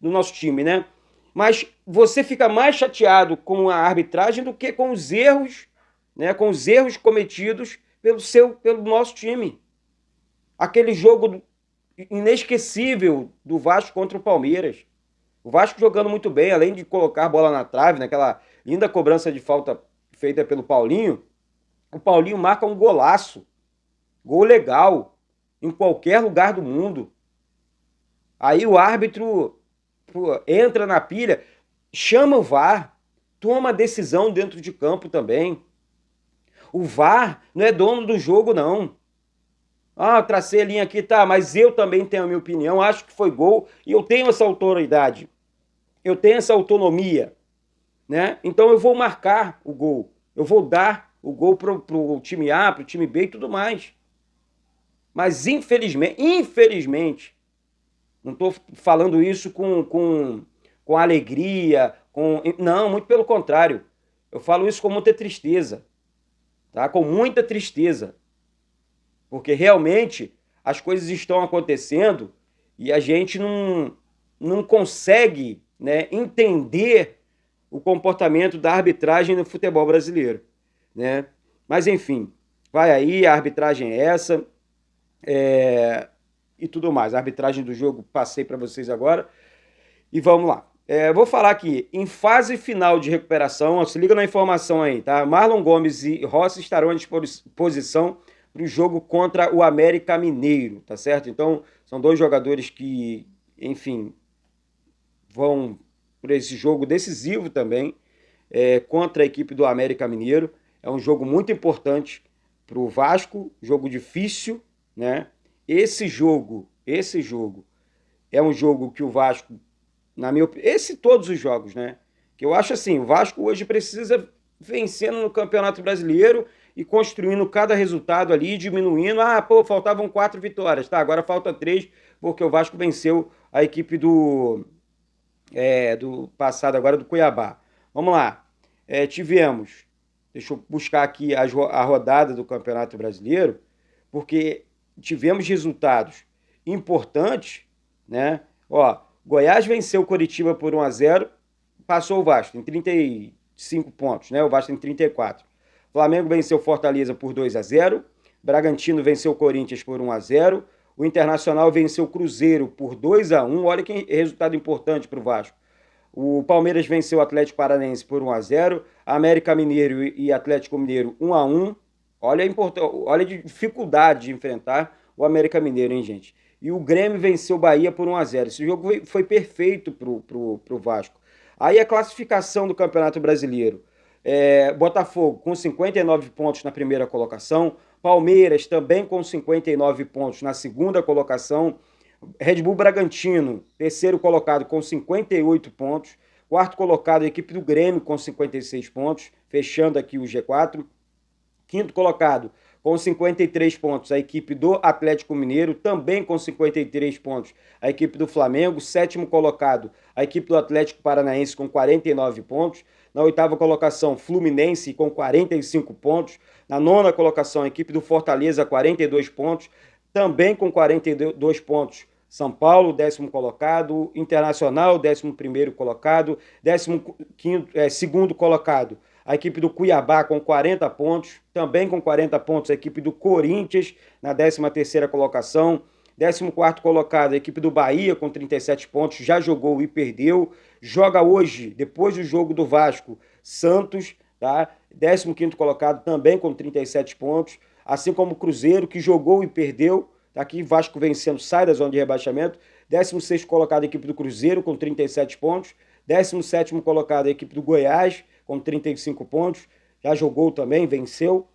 do nosso time, né? Mas você fica mais chateado com a arbitragem do que com os erros, né? Com os erros cometidos pelo nosso time. Aquele jogo inesquecível do Vasco contra o Palmeiras. O Vasco jogando muito bem, além de colocar a bola na trave, naquela linda cobrança de falta feita pelo Paulinho, o Paulinho marca um golaço. Gol legal, em qualquer lugar do mundo. Aí o árbitro entra na pilha, chama o VAR, toma decisão dentro de campo também. O VAR não é dono do jogo, não. Tracei a linha aqui, tá, mas eu também tenho a minha opinião, acho que foi gol e eu tenho essa autoridade. Eu tenho essa autonomia, né? Então eu vou marcar o gol. Eu vou dar o gol pro time A, pro time B e tudo mais. Mas infelizmente, não estou falando isso com alegria, não, muito pelo contrário. Eu falo isso com muita tristeza, tá? Com muita tristeza. Porque realmente as coisas estão acontecendo e a gente não consegue, né, entender o comportamento da arbitragem no futebol brasileiro, né? Mas enfim, vai aí, a arbitragem é essa. E tudo mais. A arbitragem do jogo passei para vocês agora. E vamos lá. Vou falar aqui, em fase final de recuperação, se liga na informação aí, tá? Marlon Gomes e Rossi estarão à disposição para o jogo contra o América Mineiro, tá certo? Então, são dois jogadores que, enfim, vão por esse jogo decisivo também, contra a equipe do América Mineiro. É um jogo muito importante para o Vasco, jogo difícil, né? Esse jogo é um jogo que o Vasco na minha opinião, todos os jogos, né? Que eu acho assim, o Vasco hoje precisa vencendo no Campeonato Brasileiro e construindo cada resultado ali, diminuindo. Ah, pô, faltavam 4 vitórias, tá? Agora falta 3, porque o Vasco venceu a equipe do passado agora do Cuiabá. Vamos lá. Tivemos, deixa eu buscar aqui a rodada do Campeonato Brasileiro, porque tivemos resultados importantes, né? Ó, Goiás venceu o Coritiba por 1-0, passou o Vasco, tem 35 pontos, né? O Vasco tem 34. Flamengo venceu Fortaleza por 2-0, Bragantino venceu o Corinthians por 1-0, o Internacional venceu o Cruzeiro por 2-1. Olha que resultado importante para o Vasco. O Palmeiras venceu o Atlético Paranaense por 1-0, América Mineiro e Atlético Mineiro 1-1. Olha a dificuldade de enfrentar o América Mineiro, hein, gente? E o Grêmio venceu o Bahia por 1-0. Esse jogo foi perfeito pro Vasco. Aí a classificação do Campeonato Brasileiro. Botafogo com 59 pontos na primeira colocação, Palmeiras também com 59 pontos na segunda colocação, Red Bull Bragantino, terceiro colocado com 58 pontos, quarto colocado a equipe do Grêmio com 56 pontos, fechando aqui o G4, quinto colocado com 53 pontos a equipe do Atlético Mineiro, também com 53 pontos a equipe do Flamengo, sétimo colocado a equipe do Atlético Paranaense com 49 pontos, na oitava colocação Fluminense com 45 pontos, na nona colocação a equipe do Fortaleza 42 pontos, também com 42 pontos São Paulo, 10º colocado, Internacional, 11º colocado, 12º colocado a equipe do Cuiabá com 40 pontos, também com 40 pontos a equipe do Corinthians na 13ª colocação, 14º colocado a equipe do Bahia com 37 pontos, já jogou e perdeu, joga hoje, depois do jogo do Vasco, Santos, tá? 15º colocado também com 37 pontos, assim como o Cruzeiro, que jogou e perdeu, tá aqui Vasco vencendo, sai da zona de rebaixamento, 16º colocado a equipe do Cruzeiro com 37 pontos, 17º colocado a equipe do Goiás com 35 pontos, já jogou também, venceu,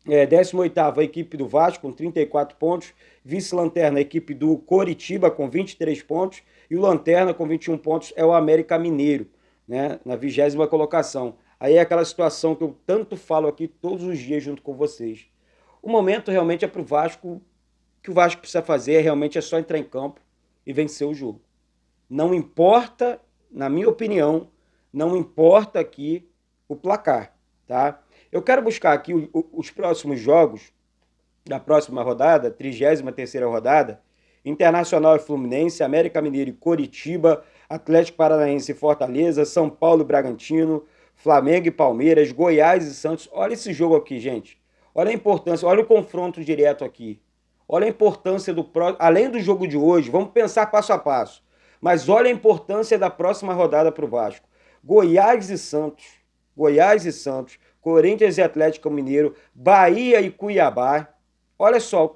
18º a equipe do Vasco com 34 pontos, vice-lanterna a equipe do Coritiba com 23 pontos e o lanterna com 21 pontos é o América Mineiro, né, na 20ª colocação. Aí é aquela situação que eu tanto falo aqui todos os dias junto com vocês. O momento realmente é para o Vasco, o que o Vasco precisa fazer realmente é só entrar em campo e vencer o jogo. Não importa, na minha opinião, não importa aqui o placar, tá? Eu quero buscar aqui os próximos jogos da próxima rodada, 33ª rodada, Internacional e Fluminense, América Mineiro e Coritiba, Atlético Paranaense e Fortaleza, São Paulo e Bragantino, Flamengo e Palmeiras, Goiás e Santos. Olha esse jogo aqui, gente. Olha a importância, olha o confronto direto aqui. Olha a importância além do jogo de hoje, vamos pensar passo a passo. Mas olha a importância da próxima rodada para o Vasco. Goiás e Santos, Corinthians e Atlético Mineiro, Bahia e Cuiabá. Olha só,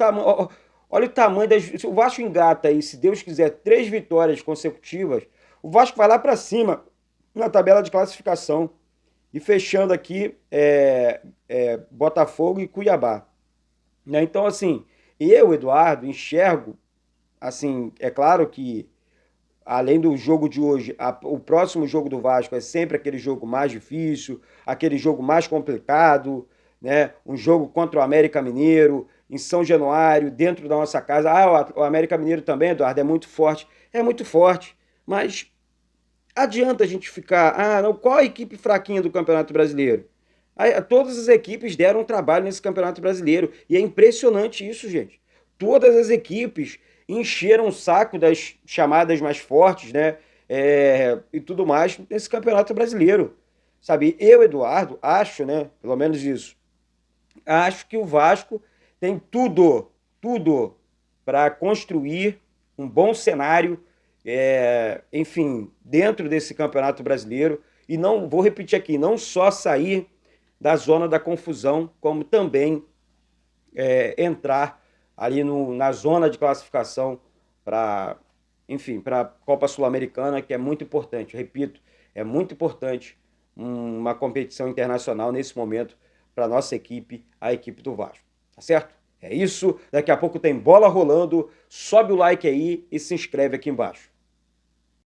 olha o tamanho das... Se o Vasco engata aí, se Deus quiser, 3 vitórias consecutivas, o Vasco vai lá para cima na tabela de classificação. E fechando aqui, Botafogo e Cuiabá. Né? Então, assim, eu, Eduardo, enxergo, assim, é claro que além do jogo de hoje, o próximo jogo do Vasco é sempre aquele jogo mais difícil, aquele jogo mais complicado, né? Um jogo contra o América Mineiro, em São Januário, dentro da nossa casa. O América Mineiro também, Eduardo, é muito forte, mas adianta a gente ficar, não, qual a equipe fraquinha do Campeonato Brasileiro? Todas as equipes deram trabalho nesse Campeonato Brasileiro, e é impressionante isso, gente. Todas as equipes encheram o saco das chamadas mais fortes, né? E tudo mais nesse Campeonato Brasileiro. Sabe, eu, Eduardo, acho, né? Pelo menos isso. Acho que o Vasco tem tudo para construir um bom cenário, enfim, dentro desse Campeonato Brasileiro. E não, vou repetir aqui, não só sair da zona da confusão, como também entrar ali na zona de classificação para, enfim, para a Copa Sul-Americana, que é muito importante. Eu repito, é muito importante uma competição internacional nesse momento para a nossa equipe, a equipe do Vasco. Tá certo? É isso. Daqui a pouco tem bola rolando. Sobe o like aí e se inscreve aqui embaixo.